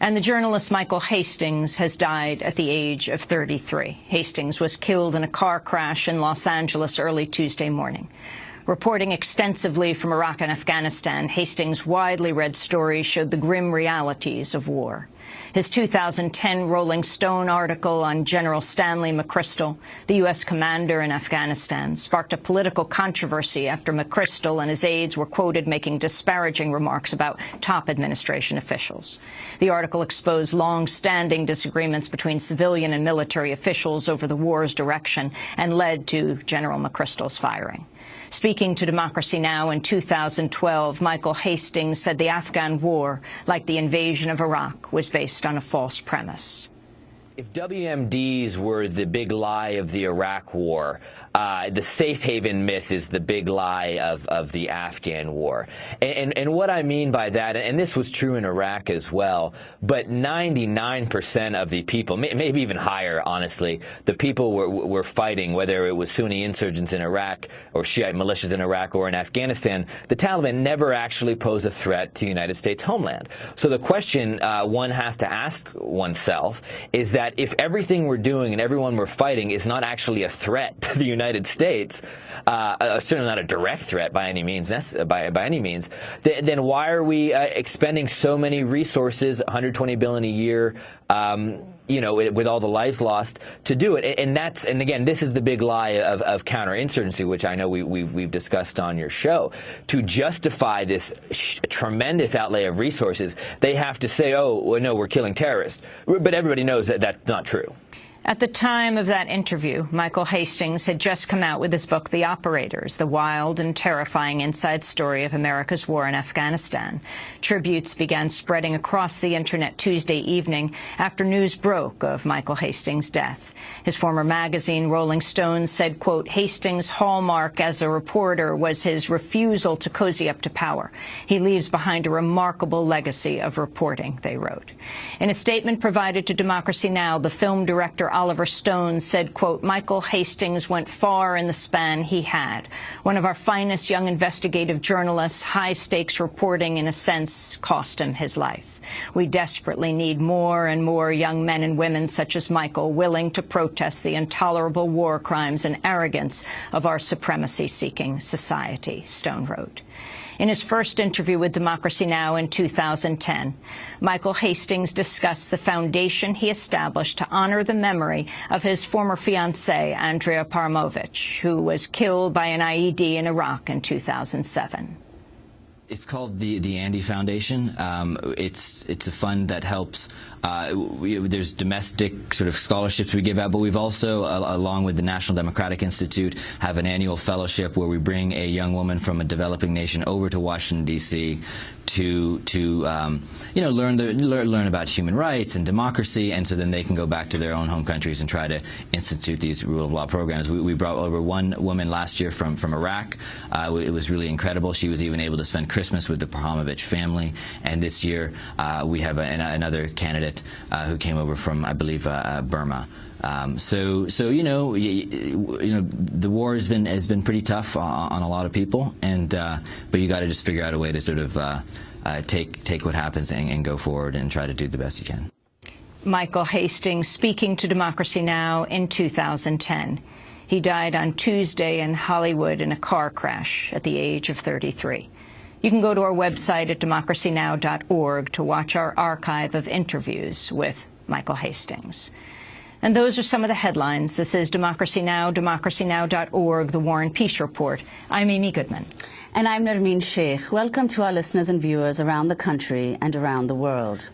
And the journalist Michael Hastings has died at the age of 33. Hastings was killed in a car crash in Los Angeles early Tuesday morning. Reporting extensively from Iraq and Afghanistan, Hastings' widely read stories showed the grim realities of war. His 2010 Rolling Stone article on General Stanley McChrystal, the U.S. commander in Afghanistan, sparked a political controversy after McChrystal and his aides were quoted making disparaging remarks about top administration officials. The article exposed long-standing disagreements between civilian and military officials over the war's direction and led to General McChrystal's firing. Speaking to Democracy Now! In 2012, Michael Hastings said the Afghan war, like the invasion of Iraq, was based on a false premise. If WMDs were the big lie of the Iraq war, the safe haven myth is the big lie of the Afghan war. And what I mean by that, and this was true in Iraq as well, but 99% of the people, maybe even higher, honestly, the people were fighting, whether it was Sunni insurgents in Iraq or Shiite militias in Iraq or in Afghanistan, the Taliban never actually posed a threat to the United States homeland. So the question one has to ask oneself is that if everything we're doing and everyone we're fighting is not actually a threat to the United States, certainly not a direct threat by any means, then why are we expending so many resources, $120 billion a year, with all the lives lost to do it? And again, this is the big lie of counterinsurgency, which I know we've discussed on your show. To justify this tremendous outlay of resources, they have to say, oh, well, no, we're killing terrorists. But everybody knows that that's not true. At the time of that interview, Michael Hastings had just come out with his book, The Operators, the wild and terrifying inside story of America's war in Afghanistan. Tributes began spreading across the Internet Tuesday evening after news broke of Michael Hastings' death. His former magazine, Rolling Stone, said, quote, Hastings' hallmark as a reporter was his refusal to cozy up to power. He leaves behind a remarkable legacy of reporting, they wrote. In a statement provided to Democracy Now!, the film director Oliver Stone said, quote, Michael Hastings went far in the span he had. One of our finest young investigative journalists, high-stakes reporting, in a sense, cost him his life. We desperately need more and more young men and women such as Michael willing to protest the intolerable war crimes and arrogance of our supremacy-seeking society, Stone wrote. In his first interview with Democracy Now! In 2010, Michael Hastings discussed the foundation he established to honor the memory of his former fiancée, Andrea Paramovich, who was killed by an IED in Iraq in 2007. It's called the Andy Foundation. It's a fund that helps. There's domestic sort of scholarships we give out, but we've also, along with the National Democratic Institute, have an annual fellowship where we bring a young woman from a developing nation over to Washington, D.C. to learn about human rights and democracy, and so then they can go back to their own home countries and try to institute these rule of law programs. We brought over one woman last year from Iraq. It was really incredible. She was even able to spend Christmas with the Paramovich family. And this year we have another candidate who came over from, I believe, Burma. So the war has been pretty tough on a lot of people, and but you got to just figure out a way to sort of take what happens and go forward and try to do the best you can. Michael Hastings speaking to Democracy Now! In 2010. He died on Tuesday in Hollywood in a car crash at the age of 33. You can go to our website at democracynow.org to watch our archive of interviews with Michael Hastings. And those are some of the headlines. This is Democracy Now!, democracynow.org, the War and Peace Report. I'm Amy Goodman. And I'm Nermeen Sheikh. Welcome to our listeners and viewers around the country and around the world.